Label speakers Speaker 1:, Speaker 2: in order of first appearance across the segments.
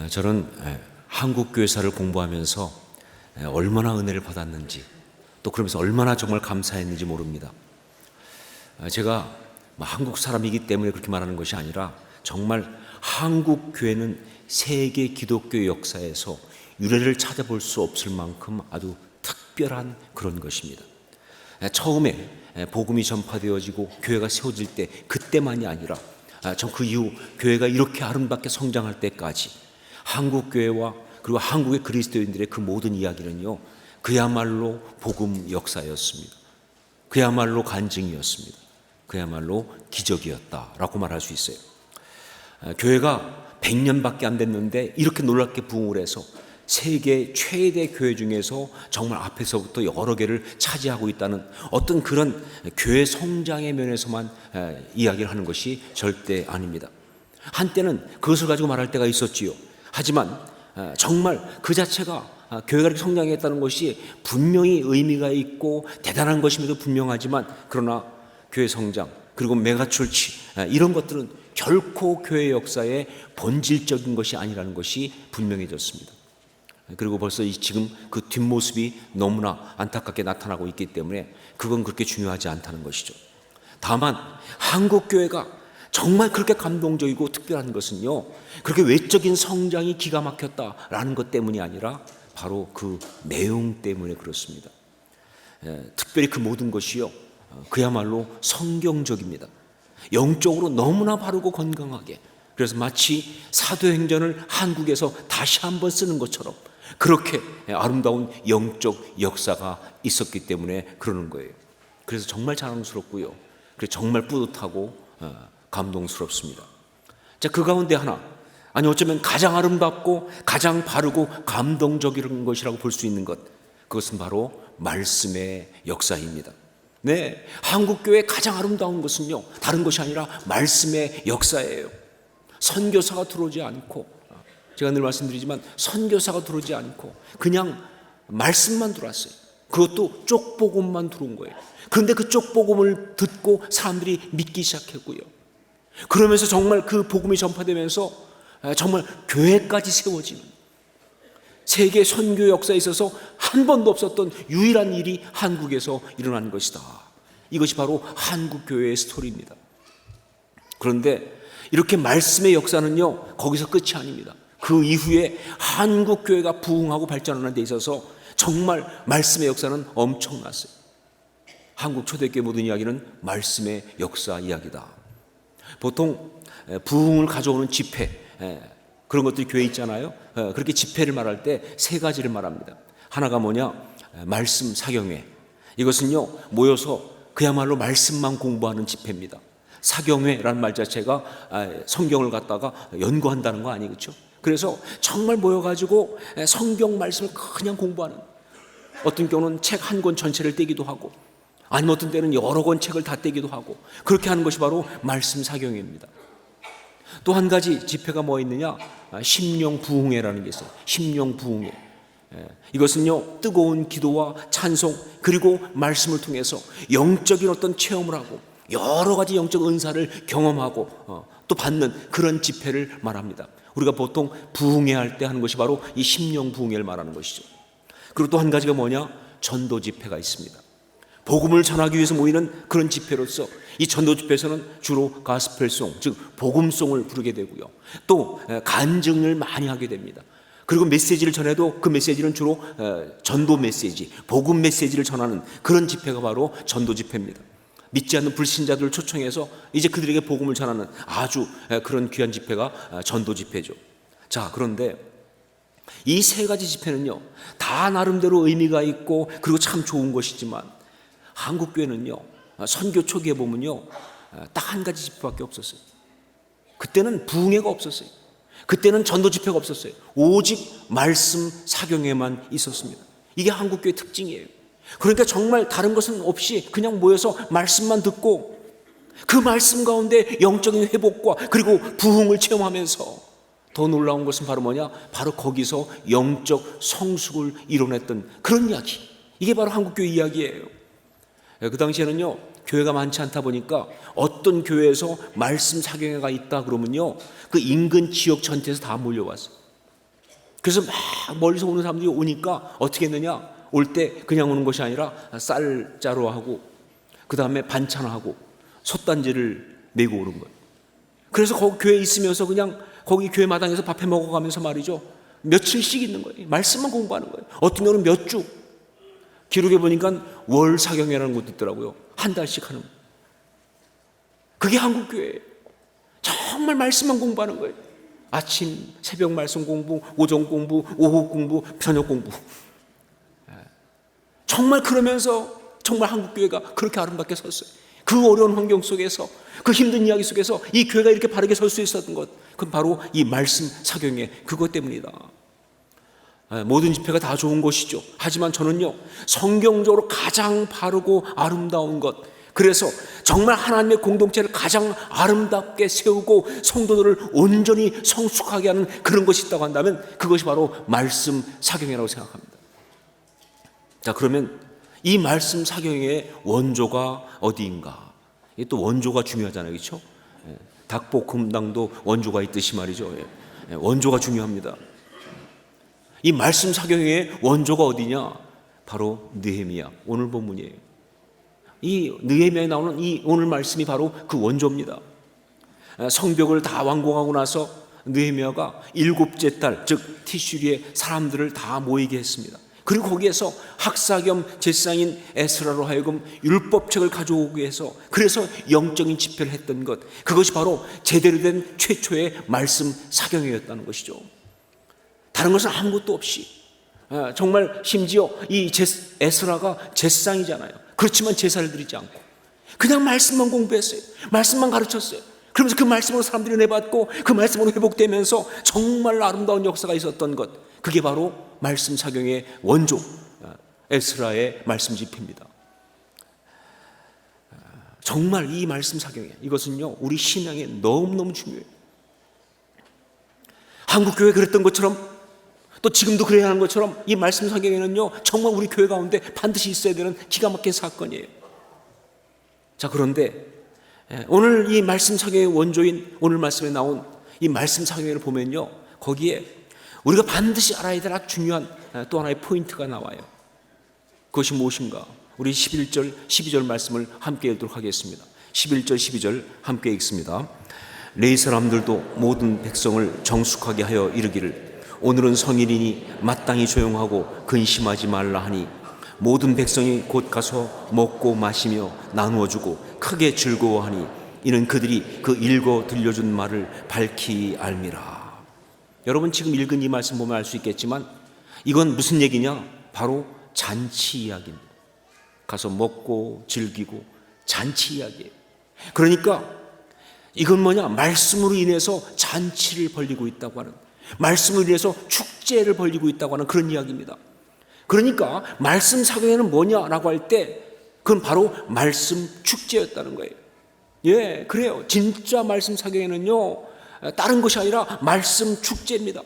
Speaker 1: 저는 한국 교회사를 공부하면서 얼마나 은혜를 받았는지, 또 그러면서 얼마나 정말 감사했는지 모릅니다. 제가 한국 사람이기 때문에 그렇게 말하는 것이 아니라 정말 한국 교회는 세계 기독교 역사에서 유래를 찾아볼 수 없을 만큼 아주 특별한 그런 것입니다. 처음에 복음이 전파되어지고 교회가 세워질 때, 그때만이 아니라 전 그 이후 교회가 이렇게 아름답게 성장할 때까지 한국 교회와 그리고 한국의 그리스도인들의 그 모든 이야기는요, 그야말로 복음 역사였습니다. 그야말로 간증이었습니다. 그야말로 기적이었다라고 말할 수 있어요. 교회가 100년밖에 안 됐는데 이렇게 놀랍게 부흥을 해서 세계 최대 교회 중에서 정말 앞에서부터 여러 개를 차지하고 있다는 어떤 그런 교회 성장의 면에서만 이야기를 하는 것이 절대 아닙니다. 한때는 그것을 가지고 말할 때가 있었지요. 하지만 정말 그 자체가 교회가 이렇게 성장했다는 것이 분명히 의미가 있고 대단한 것임에도 분명하지만, 그러나 교회 성장 그리고 메가철치 이런 것들은 결코 교회 역사의 본질적인 것이 아니라는 것이 분명해졌습니다. 그리고 벌써 지금 그 뒷모습이 너무나 안타깝게 나타나고 있기 때문에 그건 그렇게 중요하지 않다는 것이죠. 다만 한국 교회가 정말 그렇게 감동적이고 특별한 것은요, 그렇게 외적인 성장이 기가 막혔다라는 것 때문이 아니라 바로 그 내용 때문에 그렇습니다. 특별히 그 모든 것이요, 그야말로 성경적입니다. 영적으로 너무나 바르고 건강하게, 그래서 마치 사도행전을 한국에서 다시 한번 쓰는 것처럼 그렇게 아름다운 영적 역사가 있었기 때문에 그러는 거예요. 그래서 정말 자랑스럽고요, 그래서 정말 뿌듯하고 감동스럽습니다. 자, 그 가운데 하나, 아니 어쩌면 가장 아름답고 가장 바르고 감동적인 것이라고 볼 수 있는 것, 그것은 바로 말씀의 역사입니다. 네, 한국교회의 가장 아름다운 것은요, 다른 것이 아니라 말씀의 역사예요. 선교사가 들어오지 않고, 제가 늘 말씀드리지만 선교사가 들어오지 않고 그냥 말씀만 들어왔어요. 그것도 쪽복음만 들어온 거예요. 그런데 그 쪽복음을 듣고 사람들이 믿기 시작했고요, 그러면서 정말 그 복음이 전파되면서 정말 교회까지 세워지는, 세계 선교 역사에 있어서 한 번도 없었던 유일한 일이 한국에서 일어난 것이다. 이것이 바로 한국 교회의 스토리입니다. 그런데 이렇게 말씀의 역사는요, 거기서 끝이 아닙니다. 그 이후에 한국 교회가 부흥하고 발전하는 데 있어서 정말 말씀의 역사는 엄청났어요. 한국 초대교회 모든 이야기는 말씀의 역사 이야기다. 보통 부흥을 가져오는 집회, 그런 것들이 교회에 있잖아요. 그렇게 집회를 말할 때 세 가지를 말합니다. 하나가 뭐냐? 말씀 사경회. 이것은요, 모여서 그야말로 말씀만 공부하는 집회입니다. 사경회라는 말 자체가 성경을 갖다가 연구한다는 거 아니겠죠? 그래서 정말 모여가지고 성경 말씀을 그냥 공부하는, 어떤 경우는 책 한 권 전체를 떼기도 하고, 아니면 어떤 때는 여러 권 책을 다 떼기도 하고, 그렇게 하는 것이 바로 말씀 사경회입니다. 또 한 가지 집회가 뭐 있느냐? 심령 부흥회라는 게 있어요. 심령 부흥회. 이것은요, 뜨거운 기도와 찬송 그리고 말씀을 통해서 영적인 어떤 체험을 하고 여러 가지 영적 은사를 경험하고 또 받는 그런 집회를 말합니다. 우리가 보통 부흥회 할 때 하는 것이 바로 이 심령 부흥회를 말하는 것이죠. 그리고 또 한 가지가 뭐냐? 전도 집회가 있습니다. 복음을 전하기 위해서 모이는 그런 집회로서 이 전도 집회에서는 주로 가스펠송, 즉 복음송을 부르게 되고요, 또 간증을 많이 하게 됩니다. 그리고 메시지를 전해도 그 메시지는 주로 전도 메시지, 복음 메시지를 전하는 그런 집회가 바로 전도 집회입니다. 믿지 않는 불신자들을 초청해서 이제 그들에게 복음을 전하는 아주 그런 귀한 집회가 전도 집회죠. 자, 그런데 이 세 가지 집회는요, 다 나름대로 의미가 있고 그리고 참 좋은 것이지만, 한국교회는요, 선교 초기에 보면요, 딱 한 가지 집회밖에 없었어요. 그때는 부흥회가 없었어요. 그때는 전도 집회가 없었어요. 오직 말씀 사경회만 있었습니다. 이게 한국교회 특징이에요. 그러니까 정말 다른 것은 없이 그냥 모여서 말씀만 듣고 그 말씀 가운데 영적인 회복과 그리고 부흥을 체험하면서, 더 놀라운 것은 바로 뭐냐? 바로 거기서 영적 성숙을 이뤄냈던 그런 이야기. 이게 바로 한국교회 이야기예요. 그 당시에는요, 교회가 많지 않다 보니까 어떤 교회에서 말씀 사경회가 있다 그러면요, 그 인근 지역 전체에서 다 몰려왔어요. 그래서 막 멀리서 오는 사람들이 오니까 어떻게 했느냐, 올 때 그냥 오는 것이 아니라 쌀자루 하고 그 다음에 반찬하고 솥단지를 메고 오는 거예요. 그래서 거기 교회에 있으면서 그냥 거기 교회 마당에서 밥해 먹어가면서 말이죠, 며칠씩 있는 거예요. 말씀만 공부하는 거예요. 어떤 경우는 몇 주, 기록에 보니까 월 사경회라는 것도 있더라고요. 한 달씩 하는. 그게 한국 교회예요. 정말 말씀만 공부하는 거예요. 아침 새벽 말씀 공부, 오전 공부, 오후 공부, 저녁 공부. 정말 그러면서 정말 한국 교회가 그렇게 아름답게 섰어요. 그 어려운 환경 속에서, 그 힘든 이야기 속에서 이 교회가 이렇게 바르게 설 수 있었던 것, 그건 바로 이 말씀 사경회 그것 때문이다. 모든 집회가 다 좋은 것이죠. 하지만 저는요, 성경적으로 가장 바르고 아름다운 것, 그래서 정말 하나님의 공동체를 가장 아름답게 세우고 성도들을 온전히 성숙하게 하는 그런 것이 있다고 한다면 그것이 바로 말씀 사경회라고 생각합니다. 자, 그러면 이 말씀 사경회의 원조가 어디인가? 이게 또 원조가 중요하잖아요, 그렇죠? 닭볶음탕도 원조가 있듯이 말이죠. 원조가 중요합니다. 이 말씀 사경회의 원조가 어디냐? 바로 느헤미야, 오늘 본문이에요. 이 느헤미야에 나오는 이 오늘 말씀이 바로 그 원조입니다. 성벽을 다 완공하고 나서 느헤미야가 7째 달, 즉 티슈리에 사람들을 다 모이게 했습니다. 그리고 거기에서 학사 겸 제사장인 에스라로 하여금 율법책을 가져오게 해서, 그래서 영적인 집회를 했던 것, 그것이 바로 제대로 된 최초의 말씀 사경회였다는 것이죠. 다른 것은 아무것도 없이, 정말 심지어 이 에스라가 제사장이잖아요. 그렇지만 제사를 드리지 않고 그냥 말씀만 공부했어요. 말씀만 가르쳤어요. 그러면서 그 말씀으로 사람들이 은혜받고 그 말씀으로 회복되면서 정말 아름다운 역사가 있었던 것, 그게 바로 말씀 사경의 원조 에스라의 말씀 집회입니다. 정말 이 말씀 사경회, 이것은요 우리 신앙에 너무너무 중요해요. 한국교회 그랬던 것처럼, 또 지금도 그래야 하는 것처럼 이 말씀 사경회는요 정말 우리 교회 가운데 반드시 있어야 되는 기가 막힌 사건이에요. 자, 그런데 오늘 이 말씀 사경회의 원조인 오늘 말씀에 나온 이 말씀 사경회를 보면요, 거기에 우리가 반드시 알아야 될 아주 중요한 또 하나의 포인트가 나와요. 그것이 무엇인가? 우리 11절 12절 말씀을 함께 읽도록 하겠습니다. 11절 12절 함께 읽습니다. 레위 사람들도 모든 백성을 정숙하게 하여 이르기를, 오늘은 성일이니 마땅히 조용하고 근심하지 말라 하니 모든 백성이 곧 가서 먹고 마시며 나누어주고 크게 즐거워하니 이는 그들이 그 읽어 들려준 말을 밝히 알미라. 여러분 지금 읽은 이 말씀 보면 알 수 있겠지만 이건 무슨 얘기냐? 바로 잔치 이야기입니다. 가서 먹고 즐기고 잔치 이야기예요. 그러니까 이건 뭐냐? 말씀으로 인해서 잔치를 벌이고 있다고 하는, 말씀을 위해서 축제를 벌이고 있다고 하는 그런 이야기입니다. 그러니까 말씀 사경회는 뭐냐라고 할 때 그건 바로 말씀 축제였다는 거예요. 예, 그래요. 진짜 말씀 사경회는요 다른 것이 아니라 말씀 축제입니다.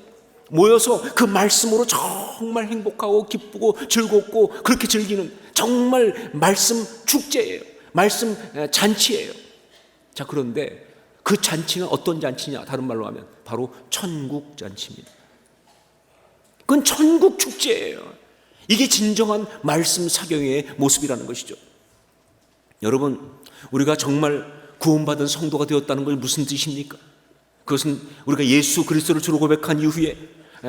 Speaker 1: 모여서 그 말씀으로 정말 행복하고 기쁘고 즐겁고 그렇게 즐기는 정말 말씀 축제예요. 말씀 잔치예요. 자, 그런데 그 잔치는 어떤 잔치냐? 다른 말로 하면 바로 천국 잔치입니다. 그건 천국 축제예요. 이게 진정한 말씀 사경회의 모습이라는 것이죠. 여러분, 우리가 정말 구원받은 성도가 되었다는 것이 무슨 뜻입니까? 그것은 우리가 예수 그리스도를 주로 고백한 이후에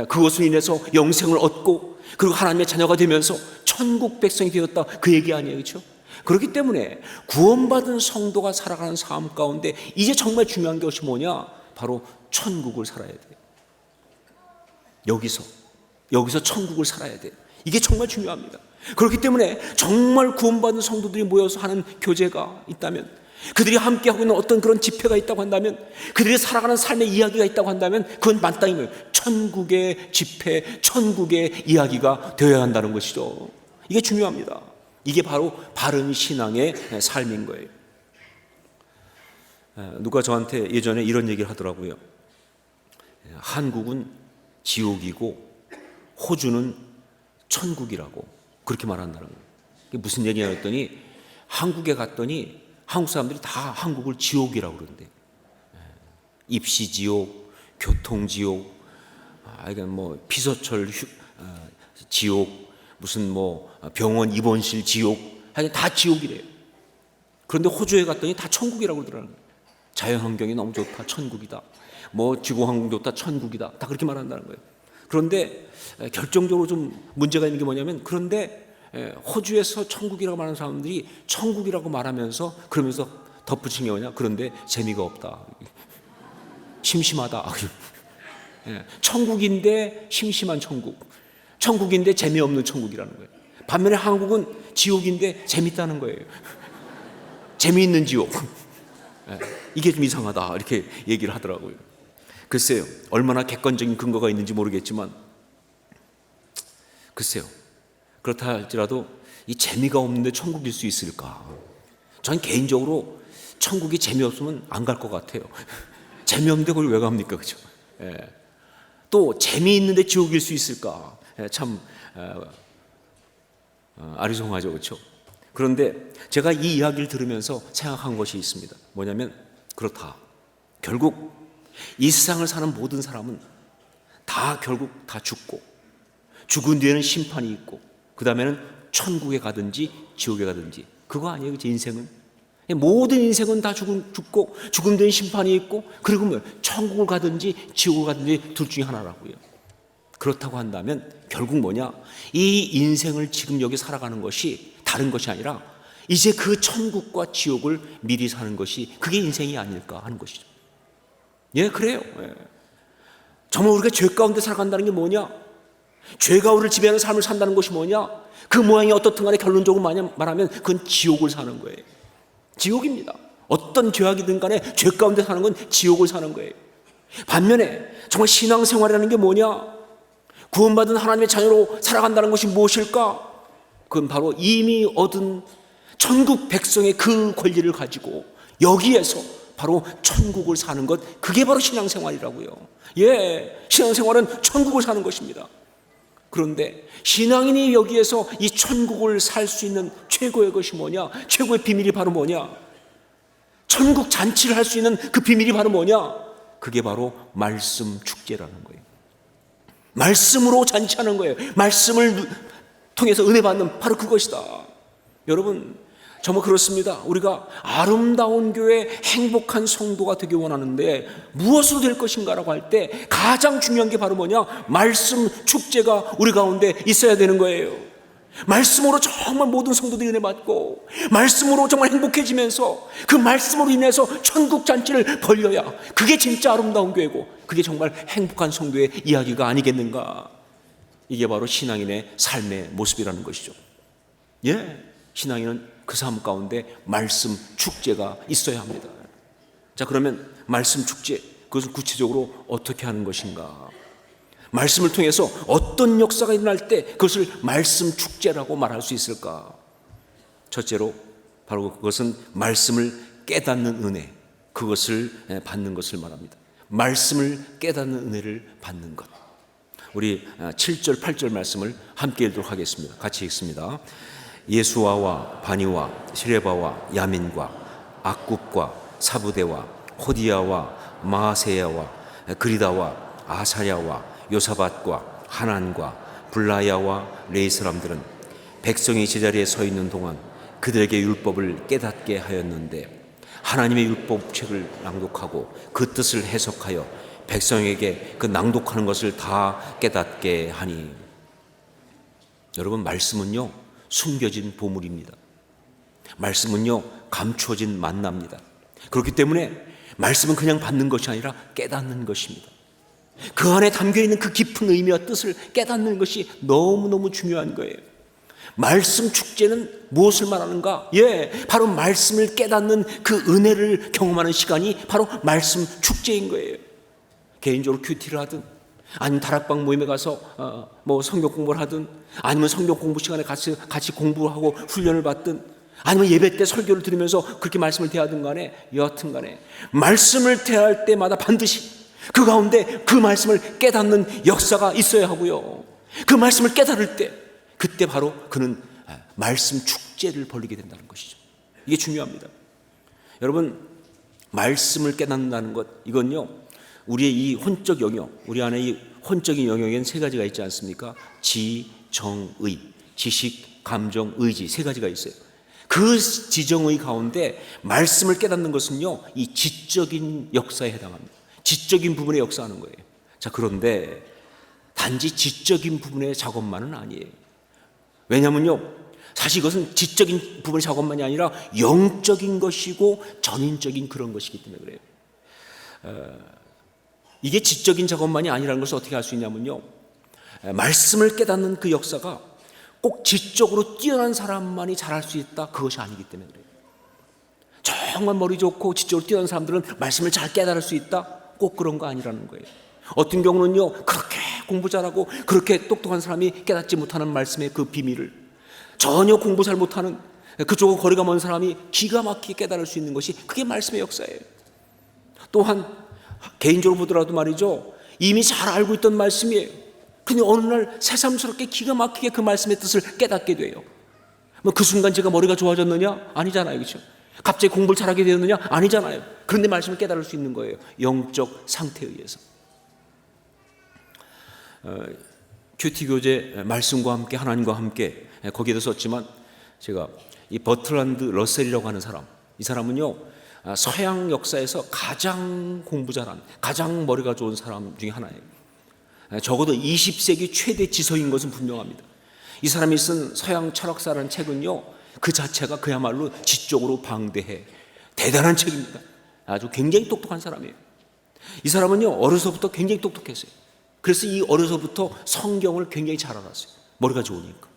Speaker 1: 그것으로 인해서 영생을 얻고 그리고 하나님의 자녀가 되면서 천국 백성이 되었다, 그 얘기 아니에요, 그렇죠? 그렇기 때문에 구원받은 성도가 살아가는 삶 가운데 이제 정말 중요한 것이 뭐냐? 바로 천국을 살아야 돼요. 여기서 천국을 살아야 돼요. 이게 정말 중요합니다. 그렇기 때문에 정말 구원받은 성도들이 모여서 하는 교제가 있다면, 그들이 함께하고 있는 어떤 그런 집회가 있다고 한다면, 그들이 살아가는 삶의 이야기가 있다고 한다면 그건 마땅히 천국의 집회, 천국의 이야기가 되어야 한다는 것이죠. 이게 중요합니다. 이게 바로 바른 신앙의 삶인 거예요. 누가 저한테 예전에 이런 얘기를 하더라고요. 한국은 지옥이고 호주는 천국이라고 그렇게 말한다는 거예요. 이게 무슨 얘기냐 했더니 한국에 갔더니 한국 사람들이 다 한국을 지옥이라고 그러는데, 입시지옥, 교통지옥, 이건 뭐 피서철 지옥, 무슨 뭐 병원 입원실 지옥, 하여간 다 지옥이래요. 그런데 호주에 갔더니 다 천국이라고 그러더라고요. 자연환경이 너무 좋다, 천국이다. 뭐 지구환경 좋다, 천국이다. 다 그렇게 말한다는 거예요. 그런데 결정적으로 좀 문제가 있는 게 뭐냐면, 그런데 호주에서 천국이라고 말하는 사람들이 천국이라고 말하면서 그러면서 덧붙인 게 뭐냐? 그런데 재미가 없다, 심심하다. 천국인데 심심한 천국, 천국인데 재미없는 천국이라는 거예요. 반면에 한국은 지옥인데 재밌다는 거예요. 재미있는 지옥. 이게 좀 이상하다, 이렇게 얘기를 하더라고요. 글쎄요, 얼마나 객관적인 근거가 있는지 모르겠지만, 글쎄요, 그렇다 할지라도 이 재미가 없는데 천국일 수 있을까? 저는 개인적으로 천국이 재미없으면 안 갈 것 같아요. 재미없는데 그걸 왜 갑니까? 그죠? 또 재미있는데 지옥일 수 있을까? 참 아리송하죠, 그렇죠? 그런데 제가 이 이야기를 들으면서 생각한 것이 있습니다. 뭐냐면, 그렇다, 결국 이 세상을 사는 모든 사람은 다 결국 다 죽고, 죽은 뒤에는 심판이 있고, 그 다음에는 천국에 가든지 지옥에 가든지, 그거 아니에요, 제 인생은? 모든 인생은 다 죽고 죽음 뒤에는 심판이 있고, 그리고 뭐 천국을 가든지 지옥을 가든지 둘 중에 하나라고요. 그렇다고 한다면 결국 뭐냐? 이 인생을 지금 여기 살아가는 것이 다른 것이 아니라 이제 그 천국과 지옥을 미리 사는 것이, 그게 인생이 아닐까 하는 것이죠. 예, 그래요. 정말 우리가 죄 가운데 살아간다는 게 뭐냐? 죄가 우리를 지배하는 삶을 산다는 것이 뭐냐? 그 모양이 어떻든 간에 결론적으로 말하면 그건 지옥을 사는 거예요. 지옥입니다. 어떤 죄악이든 간에 죄 가운데 사는 건 지옥을 사는 거예요. 반면에 정말 신앙생활이라는 게 뭐냐? 구원받은 하나님의 자녀로 살아간다는 것이 무엇일까? 그건 바로 이미 얻은 천국 백성의 그 권리를 가지고 여기에서 바로 천국을 사는 것, 그게 바로 신앙생활이라고요. 예, 신앙생활은 천국을 사는 것입니다. 그런데 신앙인이 여기에서 이 천국을 살 수 있는 최고의 것이 뭐냐? 최고의 비밀이 바로 뭐냐? 천국 잔치를 할 수 있는 그 비밀이 바로 뭐냐? 그게 바로 말씀 축제라는 거예요. 말씀으로 잔치하는 거예요. 말씀을 통해서 은혜 받는, 바로 그것이다. 여러분, 정말 그렇습니다. 우리가 아름다운 교회, 행복한 성도가 되기 원하는데 무엇으로 될 것인가라고 할 때 가장 중요한 게 바로 뭐냐? 말씀 축제가 우리 가운데 있어야 되는 거예요. 말씀으로 정말 모든 성도들이 은혜 받고, 말씀으로 정말 행복해지면서 그 말씀으로 인해서 천국 잔치를 벌려야 그게 진짜 아름다운 교회고, 그게 정말 행복한 성도의 이야기가 아니겠는가? 이게 바로 신앙인의 삶의 모습이라는 것이죠. 예, 신앙인은 그 삶 가운데 말씀 축제가 있어야 합니다. 자, 그러면 말씀 축제, 그것은 구체적으로 어떻게 하는 것인가? 말씀을 통해서 어떤 역사가 일어날 때 그것을 말씀 축제라고 말할 수 있을까? 첫째로 바로 그것은 말씀을 깨닫는 은혜, 그것을 받는 것을 말합니다. 말씀을 깨닫는 은혜를 받는 것. 우리 7절 8절 말씀을 함께 읽도록 하겠습니다. 같이 읽습니다. 예수아와 바니와 시레바와 야민과 악굽과 사부대와 호디야와 마아세야와 그리다와 아사야와 요사밧과 하난과 블라야와 레이 사람들은 백성이 제자리에 서 있는 동안 그들에게 율법을 깨닫게 하였는데, 하나님의 율법책을 낭독하고 그 뜻을 해석하여 백성에게 그 낭독하는 것을 다 깨닫게 하니. 여러분, 말씀은요 숨겨진 보물입니다. 말씀은요 감추어진 만나입니다. 그렇기 때문에 말씀은 그냥 받는 것이 아니라 깨닫는 것입니다. 그 안에 담겨있는 그 깊은 의미와 뜻을 깨닫는 것이 너무너무 중요한 거예요. 말씀 축제는 무엇을 말하는가? 예, 바로 말씀을 깨닫는 그 은혜를 경험하는 시간이 바로 말씀 축제인 거예요. 개인적으로 큐티를 하든, 아니면 다락방 모임에 가서 성경 공부를 하든, 아니면 성경 공부 시간에 같이 공부하고 훈련을 받든, 아니면 예배 때 설교를 들으면서 그렇게 말씀을 대하든 간에, 여하튼 간에 말씀을 대할 때마다 반드시 그 가운데 그 말씀을 깨닫는 역사가 있어야 하고요. 그 말씀을 깨달을 때, 그때 바로 그는 말씀 축제를 벌이게 된다는 것이죠. 이게 중요합니다. 여러분, 말씀을 깨닫는다는 것, 이건요 우리의 이 혼적 영역, 우리 안에 이 혼적인 영역에는 세 가지가 있지 않습니까? 지, 정, 의. 지식, 감정, 의지 세 가지가 있어요. 그 지정의 가운데 말씀을 깨닫는 것은요, 이 지적인 역사에 해당합니다. 지적인 부분에 역사하는 거예요. 자, 그런데 단지 지적인 부분의 작업만은 아니에요. 왜냐면요, 사실 이것은 지적인 부분의 작업만이 아니라 영적인 것이고 전인적인 그런 것이기 때문에 그래요. 이게 지적인 작업만이 아니라는 것을 어떻게 알 수 있냐면요, 말씀을 깨닫는 그 역사가 꼭 지적으로 뛰어난 사람만이 잘할 수 있다, 그것이 아니기 때문에 그래요. 정말 머리 좋고 지적으로 뛰어난 사람들은 말씀을 잘 깨달을 수 있다, 꼭 그런 거 아니라는 거예요. 어떤 경우는요, 그렇게 공부 잘하고 그렇게 똑똑한 사람이 깨닫지 못하는 말씀의 그 비밀을 전혀 공부 잘 못하는 그쪽은 거리가 먼 사람이 기가 막히게 깨달을 수 있는 것이 그게 말씀의 역사예요. 또한 개인적으로 보더라도 말이죠, 이미 잘 알고 있던 말씀이에요. 근데 어느 날 새삼스럽게 기가 막히게 그 말씀의 뜻을 깨닫게 돼요. 뭐 그 순간 제가 머리가 좋아졌느냐? 아니잖아요, 그렇죠? 갑자기 공부를 잘하게 되었느냐? 아니잖아요. 그런데 말씀을 깨달을 수 있는 거예요. 영적 상태에 의해서. 큐티 교재 말씀과 함께 하나님과 함께 거기에도 썼지만, 제가 이 버트란드 러셀이라고 하는 사람, 이 사람은요, 서양 역사에서 가장 공부 잘한, 가장 머리가 좋은 사람 중에 하나예요. 적어도 20세기 최대 지성인 것은 분명합니다. 이 사람이 쓴 서양 철학사라는 책은요, 그 자체가 그야말로 지적으로 방대해 대단한 책입니다. 아주 굉장히 똑똑한 사람이에요. 이 사람은요, 어려서부터 굉장히 똑똑했어요. 그래서 이 어려서부터 성경을 굉장히 잘 알았어요. 머리가 좋으니까.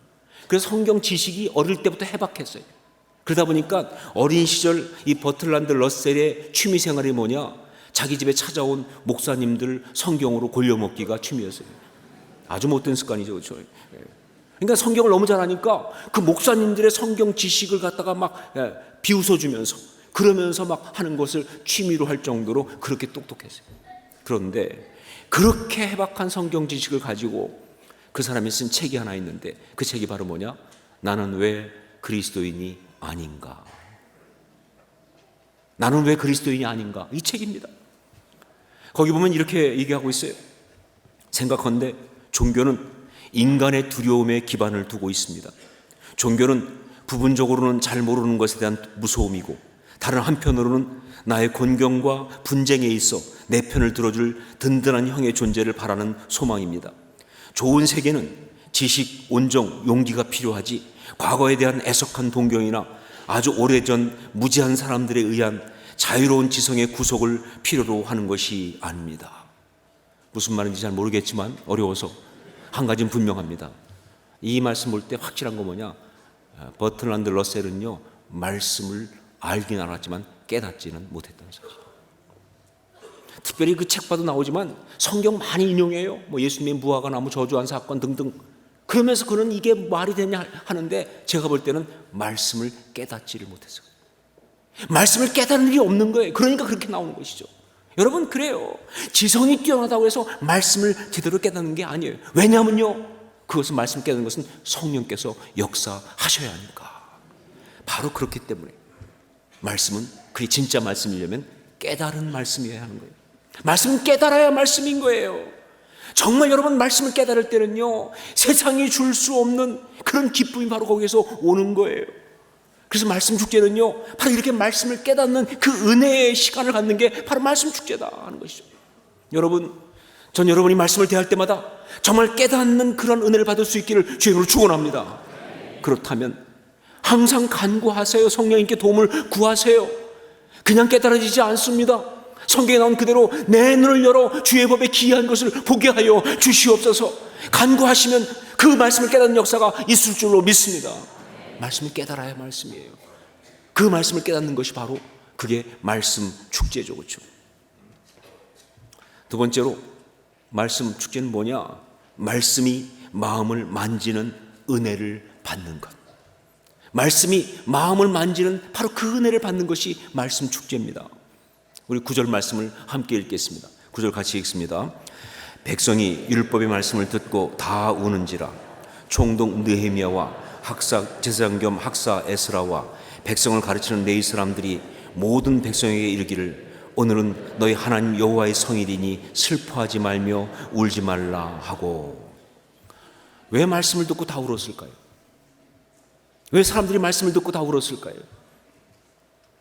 Speaker 1: 그래서 성경 지식이 어릴 때부터 해박했어요. 그러다 보니까 어린 시절 이 버틀란드 러셀의 취미 생활이 뭐냐? 자기 집에 찾아온 목사님들 성경으로 골려먹기가 취미였어요. 아주 못된 습관이죠, 그렇죠? 그러니까 성경을 너무 잘하니까 그 목사님들의 성경 지식을 갖다가 막 비웃어주면서, 그러면서 막 하는 것을 취미로 할 정도로 그렇게 똑똑했어요. 그런데 그렇게 해박한 성경 지식을 가지고 그 사람이 쓴 책이 하나 있는데, 그 책이 바로 뭐냐? 나는 왜 그리스도인이 아닌가? 나는 왜 그리스도인이 아닌가? 이 책입니다. 거기 보면 이렇게 얘기하고 있어요. 생각컨대 종교는 인간의 두려움에 기반을 두고 있습니다. 종교는 부분적으로는 잘 모르는 것에 대한 무서움이고, 다른 한편으로는 나의 곤경과 분쟁에 있어 내 편을 들어줄 든든한 형의 존재를 바라는 소망입니다. 좋은 세계는 지식, 온정, 용기가 필요하지 과거에 대한 애석한 동경이나 아주 오래전 무지한 사람들에 의한 자유로운 지성의 구속을 필요로 하는 것이 아닙니다. 무슨 말인지 잘 모르겠지만 어려워서 한 가지는 분명합니다. 이 말씀 볼 때 확실한 거 뭐냐? 버틀란드 러셀은요, 말씀을 알긴 알았지만 깨닫지는 못했다는 사실. 특별히 그 책봐도 나오지만 성경 많이 인용해요. 뭐 예수님의 무화과 나무 저주한 사건 등등. 그러면서 그는 이게 말이 되냐 하는데, 제가 볼 때는 말씀을 깨닫지를 못했어요. 말씀을 깨닫는 일이 없는 거예요. 그러니까 그렇게 나오는 것이죠. 여러분, 그래요. 지성이 뛰어나다고 해서 말씀을 제대로 깨닫는 게 아니에요. 왜냐하면요, 그것은 말씀 깨닫는 것은 성령께서 역사하셔야 하니까. 바로 그렇기 때문에 말씀은, 그게 진짜 말씀이려면 깨달은 말씀이어야 하는 거예요. 말씀은 깨달아야 말씀인 거예요. 정말 여러분, 말씀을 깨달을 때는요, 세상이 줄 수 없는 그런 기쁨이 바로 거기에서 오는 거예요. 그래서 말씀 축제는요, 바로 이렇게 말씀을 깨닫는 그 은혜의 시간을 갖는 게 바로 말씀 축제다 하는 것이죠. 여러분, 전 여러분이 말씀을 대할 때마다 정말 깨닫는 그런 은혜를 받을 수 있기를 주님으로 축원합니다. 그렇다면 항상 간구하세요. 성령님께 도움을 구하세요. 그냥 깨달아지지 않습니다. 성경에 나온 그대로 내 눈을 열어 주의 법에 기이한 것을 보게 하여 주시옵소서. 간구하시면 그 말씀을 깨닫는 역사가 있을 줄로 믿습니다. 말씀을 깨달아야 말씀이에요. 그 말씀을 깨닫는 것이 바로 그게 말씀 축제죠, 그렇죠? 두 번째로 말씀 축제는 뭐냐? 말씀이 마음을 만지는 은혜를 받는 것. 말씀이 마음을 만지는 바로 그 은혜를 받는 것이 말씀 축제입니다. 우리 9절 말씀을 함께 읽겠습니다. 9절 같이 읽습니다. 백성이 율법의 말씀을 듣고 다 우는지라. 총독 느헤미야와 학사 제사장 겸 학사 에스라와 백성을 가르치는 네이 사람들이 모든 백성에게 이르기를, 오늘은 너희 하나님 여호와의 성일이니 슬퍼하지 말며 울지 말라 하고. 왜 말씀을 듣고 다 울었을까요? 왜 사람들이 말씀을 듣고 다 울었을까요?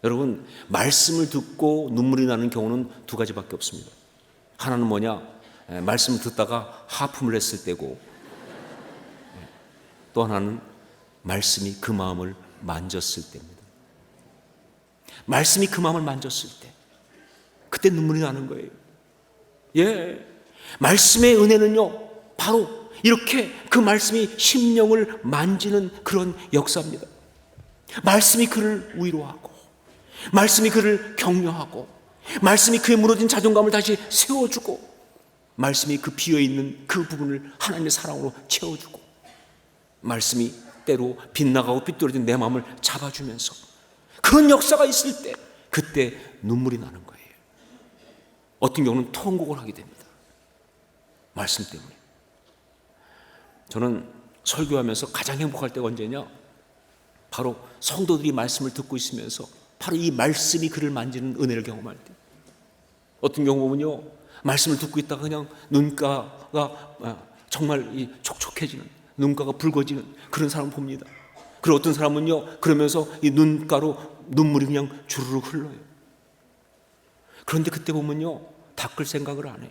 Speaker 1: 여러분, 말씀을 듣고 눈물이 나는 경우는 두 가지밖에 없습니다. 하나는 뭐냐? 말씀을 듣다가 하품을 했을 때고, 또 하나는 말씀이 그 마음을 만졌을 때입니다. 말씀이 그 마음을 만졌을 때, 그때 눈물이 나는 거예요. 말씀의 은혜는요, 바로 이렇게 그 말씀이 심령을 만지는 그런 역사입니다. 말씀이 그를 위로하고, 말씀이 그를 격려하고, 말씀이 그의 무너진 자존감을 다시 세워주고, 말씀이 그 비어있는 그 부분을 하나님의 사랑으로 채워주고, 말씀이 때로 빗나가고 빗떨어진 내 마음을 잡아주면서 그런 역사가 있을 때, 그때 눈물이 나는 거예요. 어떤 경우는 통곡을 하게 됩니다. 말씀 때문에. 저는 설교하면서 가장 행복할 때가 언제냐? 바로 성도들이 말씀을 듣고 있으면서 바로 이 말씀이 그를 만지는 은혜를 경험할 때. 어떤 경우 보면요, 말씀을 듣고 있다가 그냥 눈가가 정말 촉촉해지는, 눈가가 붉어지는 그런 사람 봅니다. 그리고 어떤 사람은요, 그러면서 이 눈가로 눈물이 그냥 주르륵 흘러요. 그런데 그때 보면요, 닦을 생각을 안 해요.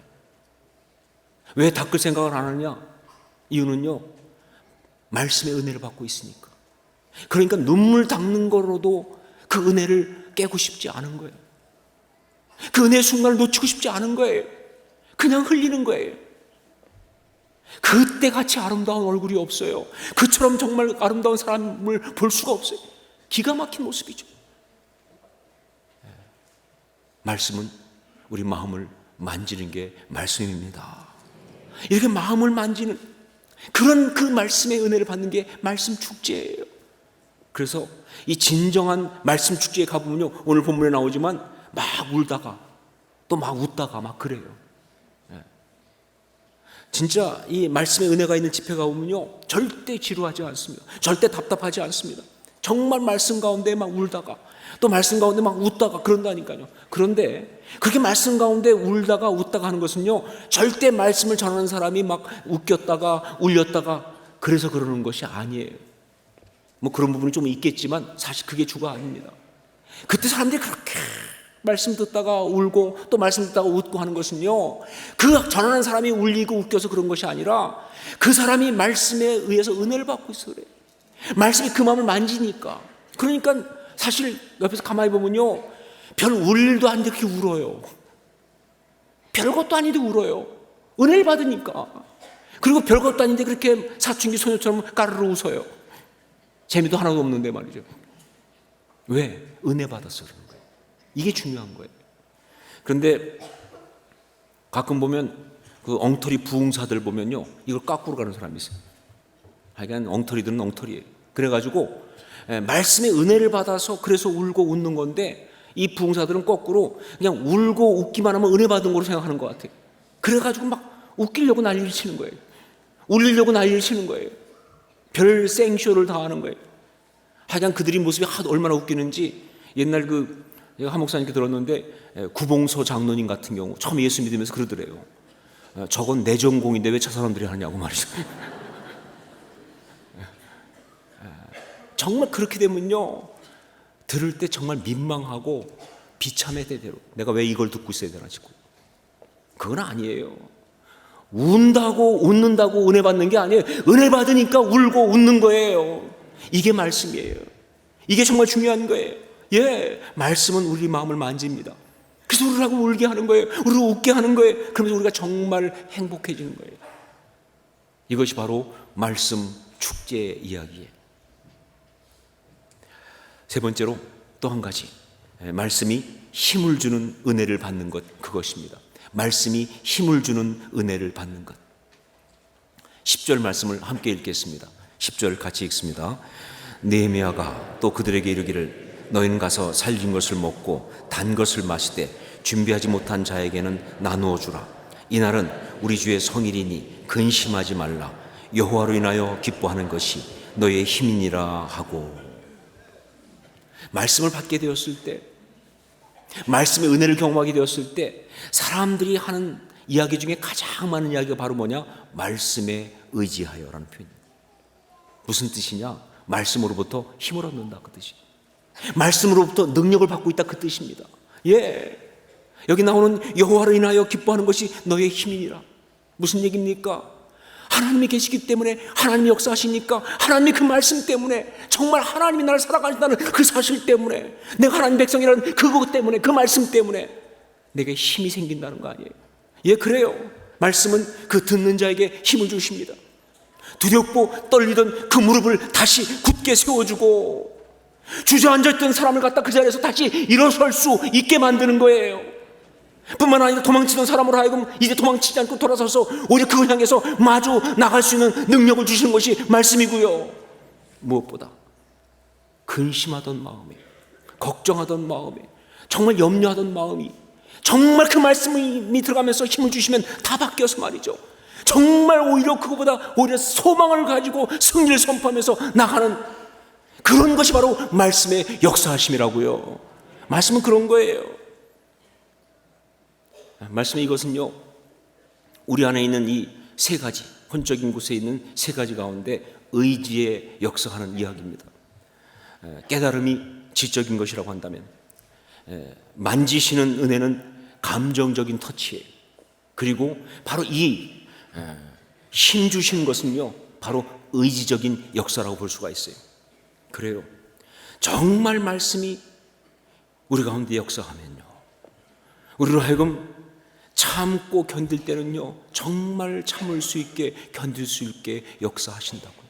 Speaker 1: 왜 닦을 생각을 안 하느냐? 이유는요, 말씀의 은혜를 받고 있으니까. 그러니까 눈물 닦는 거로도 그 은혜를 깨고 싶지 않은 거예요. 그 은혜의 순간을 놓치고 싶지 않은 거예요. 그냥 흘리는 거예요. 그때 같이 아름다운 얼굴이 없어요. 그처럼 정말 아름다운 사람을 볼 수가 없어요. 기가 막힌 모습이죠. 말씀은 우리 마음을 만지는 게 말씀입니다. 이렇게 마음을 만지는 그런 그 말씀의 은혜를 받는 게 말씀 축제예요. 그래서 이 진정한 말씀 축제에 가보면요, 오늘 본문에 나오지만 막 울다가 또 막 웃다가 막 그래요. 진짜 이 말씀의 은혜가 있는 집회 가보면요, 절대 지루하지 않습니다. 절대 답답하지 않습니다. 정말 말씀 가운데 막 울다가 또 말씀 가운데 막 웃다가 그런다니까요. 그런데 그렇게 말씀 가운데 울다가 웃다가 하는 것은요, 절대 말씀을 전하는 사람이 막 웃겼다가 울렸다가 그래서 그러는 것이 아니에요. 뭐 그런 부분이 좀 있겠지만 사실 그게 주가 아닙니다. 그때 사람들이 그렇게 말씀 듣다가 울고 또 말씀 듣다가 웃고 하는 것은요, 그 전하는 사람이 울리고 웃겨서 그런 것이 아니라 그 사람이 말씀에 의해서 은혜를 받고 있어 그래요. 말씀이 그 마음을 만지니까. 그러니까 사실 옆에서 가만히 보면요, 별 울 일도 아닌데 그렇게 울어요. 별것도 아닌데 울어요. 은혜를 받으니까. 그리고 별것도 아닌데 그렇게 사춘기 소녀처럼 까르르 웃어요. 재미도 하나도 없는데 말이죠. 왜? 은혜 받아서 그런 거예요. 이게 중요한 거예요. 그런데 가끔 보면 그 엉터리 부흥사들 보면요, 이걸 까꾸로 가는 사람이 있어요. 하여간 엉터리들은 엉터리예요. 그래가지고 말씀의 은혜를 받아서 그래서 울고 웃는 건데, 이 부흥사들은 거꾸로 그냥 울고 웃기만 하면 은혜 받은 거로 생각하는 것 같아요. 그래가지고 막 웃기려고 난리를 치는 거예요. 울리려고 난리를 치는 거예요. 별 생쇼를 다 하는 거예요. 하여간 그들이 모습이 얼마나 웃기는지, 옛날 제가 한 목사님께 들었는데, 구봉서 장로님 같은 경우 처음 예수 믿으면서 그러더래요. 저건 내 전공인데 왜 저 사람들이 하냐고 말이죠. 정말 그렇게 되면요, 들을 때 정말 민망하고 비참해 대대로. 내가 왜 이걸 듣고 있어야 되나 싶고. 그건 아니에요. 운다고 웃는다고 은혜 받는 게 아니에요. 은혜 받으니까 울고 웃는 거예요. 이게 말씀이에요. 이게 정말 중요한 거예요. 말씀은 우리 마음을 만집니다. 그래서 우리를 하고 울게 하는 거예요. 우리를 웃게 하는 거예요. 그러면서 우리가 정말 행복해지는 거예요. 이것이 바로 말씀 축제의 이야기예요. 세 번째로 또 한 가지, 말씀이 힘을 주는 은혜를 받는 것, 그것입니다. 말씀이 힘을 주는 은혜를 받는 것. 10절 말씀을 함께 읽겠습니다. 10절 같이 읽습니다. 느헤미야가 또 그들에게 이르기를 너희는 가서 살린 것을 먹고 단 것을 마시되 준비하지 못한 자에게는 나누어 주라. 이날은 우리 주의 성일이니 근심하지 말라. 여호와로 인하여 기뻐하는 것이 너희의 힘이니라 하고. 말씀을 받게 되었을 때 말씀의 은혜를 경험하게 되었을 때 사람들이 하는 이야기 중에 가장 많은 이야기가 바로 뭐냐? 말씀에 의지하여라는 표현입니다. 무슨 뜻이냐? 말씀으로부터 힘을 얻는다, 그 뜻이. 말씀으로부터 능력을 받고 있다, 그 뜻입니다. 예, 여기 나오는 여호와를 인하여 기뻐하는 것이 너의 힘이니라. 무슨 얘기입니까? 하나님이 계시기 때문에, 하나님이 역사하시니까, 하나님이 그 말씀 때문에, 정말 하나님이 나를 살아가신다는 그 사실 때문에, 내가 하나님 백성이라는 그것 때문에, 그 말씀 때문에 내게 힘이 생긴다는 거 아니에요? 예, 그래요. 말씀은 그 듣는 자에게 힘을 주십니다. 두렵고 떨리던 그 무릎을 다시 굳게 세워주고, 주저앉아있던 사람을 갖다 그 자리에서 다시 일어설 수 있게 만드는 거예요. 뿐만 아니라 도망치던 사람으로 하여금 이제 도망치지 않고 돌아서서 오히려 그걸 향해서 마주 나갈 수 있는 능력을 주시는 것이 말씀이고요. 무엇보다 근심하던 마음에, 걱정하던 마음에, 정말 염려하던 마음이 정말 그 말씀이 들어가면서 힘을 주시면 다 바뀌어서 말이죠, 정말 오히려 그거보다 오히려 소망을 가지고 승리를 선포하면서 나가는 그런 것이 바로 말씀의 역사하심이라고요. 말씀은 그런 거예요. 말씀의 이것은요, 우리 안에 있는 이 세 가지, 혼적인 곳에 있는 세 가지 가운데 의지에 역사하는 이야기입니다. 깨달음이 지적인 것이라고 한다면, 만지시는 은혜는 감정적인 터치예요. 그리고 바로 이 힘 주시는 것은요, 바로 의지적인 역사라고 볼 수가 있어요. 그래요. 정말 말씀이 우리 가운데 역사하면요, 우리로 하여금 참고 견딜 때는요, 정말 참을 수 있게, 견딜 수 있게 역사하신다고요.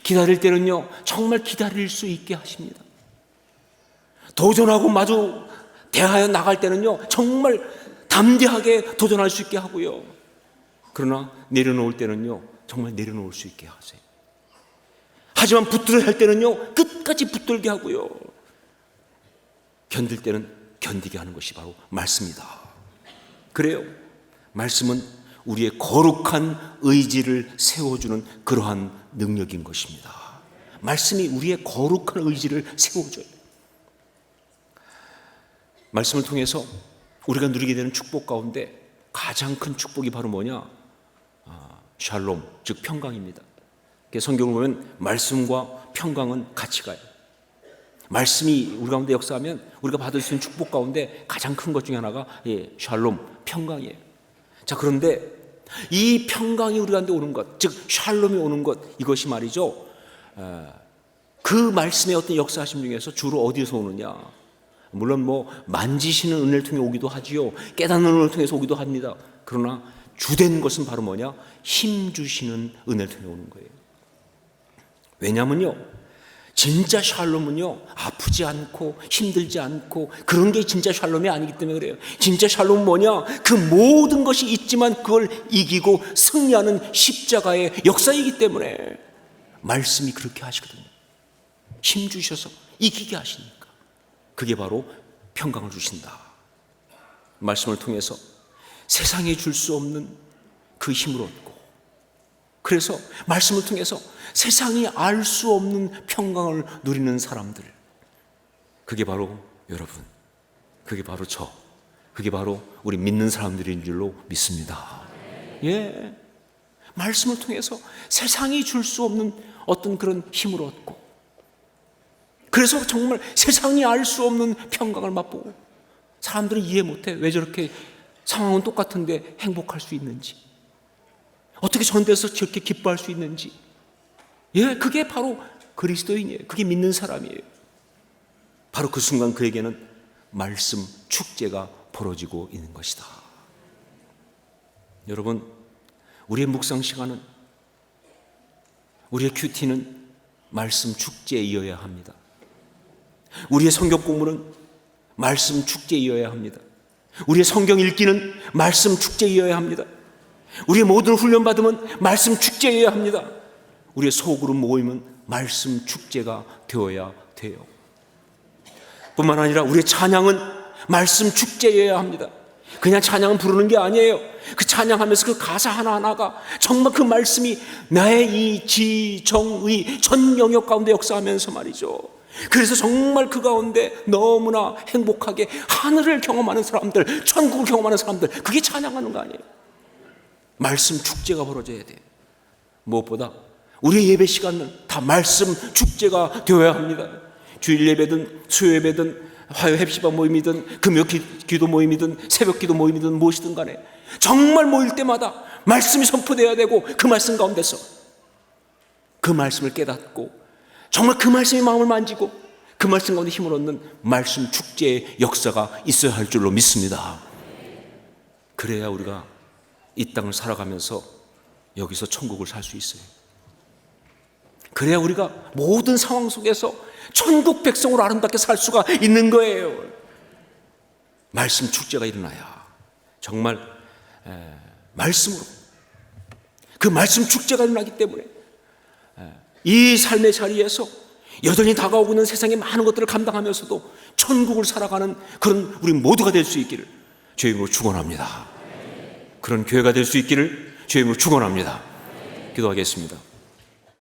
Speaker 1: 기다릴 때는요, 정말 기다릴 수 있게 하십니다. 도전하고 마주 대하여 나갈 때는요, 정말 담대하게 도전할 수 있게 하고요. 그러나 내려놓을 때는요, 정말 내려놓을 수 있게 하세요. 하지만 붙들어야 할 때는요, 끝까지 붙들게 하고요. 견딜 때는 견디게 하는 것이 바로 말씀이다. 그래요. 말씀은 우리의 거룩한 의지를 세워주는 그러한 능력인 것입니다. 말씀이 우리의 거룩한 의지를 세워줘요. 말씀을 통해서 우리가 누리게 되는 축복 가운데 가장 큰 축복이 바로 뭐냐? 샬롬, 즉 평강입니다. 성경을 보면 말씀과 평강은 같이 가요. 말씀이 우리 가운데 역사하면 우리가 받을 수 있는 축복 가운데 가장 큰 것 중에 하나가 샬롬, 평강이에요. 자, 그런데 이 평강이 우리 가운데 오는 것, 즉 샬롬이 오는 것, 이것이 말이죠, 그 말씀의 어떤 역사하심 중에서 주로 어디에서 오느냐? 물론 뭐 만지시는 은혜를 통해 오기도 하지요, 깨닫는 은혜를 통해서 오기도 합니다. 그러나 주된 것은 바로 뭐냐? 힘 주시는 은혜를 통해 오는 거예요. 왜냐면요, 진짜 샬롬은요, 아프지 않고 힘들지 않고 그런 게 진짜 샬롬이 아니기 때문에 그래요. 진짜 샬롬은 뭐냐? 그 모든 것이 있지만 그걸 이기고 승리하는 십자가의 역사이기 때문에 말씀이 그렇게 하시거든요. 힘 주셔서 이기게 하시니까 그게 바로 평강을 주신다. 말씀을 통해서 세상에 줄 수 없는 그 힘을 얻고, 그래서 말씀을 통해서 세상이 알 수 없는 평강을 누리는 사람들, 그게 바로 여러분, 그게 바로 저, 그게 바로 우리 믿는 사람들인 줄로 믿습니다. 예, 말씀을 통해서 세상이 줄 수 없는 어떤 그런 힘을 얻고, 그래서 정말 세상이 알 수 없는 평강을 맛보고, 사람들은 이해 못해. 왜 저렇게 상황은 똑같은데 행복할 수 있는지, 어떻게 저런 데서 저렇게 기뻐할 수 있는지. 예, 그게 바로 그리스도인이에요. 그게 믿는 사람이에요. 바로 그 순간 그에게는 말씀 축제가 벌어지고 있는 것이다. 여러분, 우리의 묵상 시간은, 우리의 큐티는 말씀 축제이어야 합니다. 우리의 성경 공부는 말씀 축제이어야 합니다. 우리의 성경 읽기는 말씀 축제이어야 합니다. 우리의 모든 훈련 받으면 말씀 축제이어야 합니다. 우리의 소그룹 모임은 말씀 축제가 되어야 돼요. 뿐만 아니라 우리의 찬양은 말씀 축제여야 합니다. 그냥 찬양은 부르는 게 아니에요. 그 찬양하면서 그 가사 하나하나가 정말 그 말씀이 나의 이 지, 정, 의 전 영역 가운데 역사하면서 말이죠, 그래서 정말 그 가운데 너무나 행복하게 하늘을 경험하는 사람들, 천국을 경험하는 사람들, 그게 찬양하는 거 아니에요. 말씀 축제가 벌어져야 돼요. 무엇보다 우리의 예배 시간은 다 말씀 축제가 되어야 합니다. 주일 예배든 수요 예배든 화요 heb시바 모임이든 금요 기도 모임이든 새벽 기도 모임이든 무엇이든 간에 정말 모일 때마다 말씀이 선포되어야 되고, 그 말씀 가운데서 그 말씀을 깨닫고 정말 그 말씀이 마음을 만지고 그 말씀 가운데 힘을 얻는 말씀 축제의 역사가 있어야 할 줄로 믿습니다. 그래야 우리가 이 땅을 살아가면서 여기서 천국을 살 수 있어요. 그래야 우리가 모든 상황 속에서 천국 백성으로 아름답게 살 수가 있는 거예요. 말씀 축제가 일어나야 정말 말씀으로, 그 말씀 축제가 일어나기 때문에 이 삶의 자리에서 여전히 다가오고 있는 세상의 많은 것들을 감당하면서도 천국을 살아가는 그런 우리 모두가 될 수 있기를 주의 이름으로 축원합니다. 그런 교회가 될 수 있기를 주의 이름으로 축원합니다. 기도하겠습니다.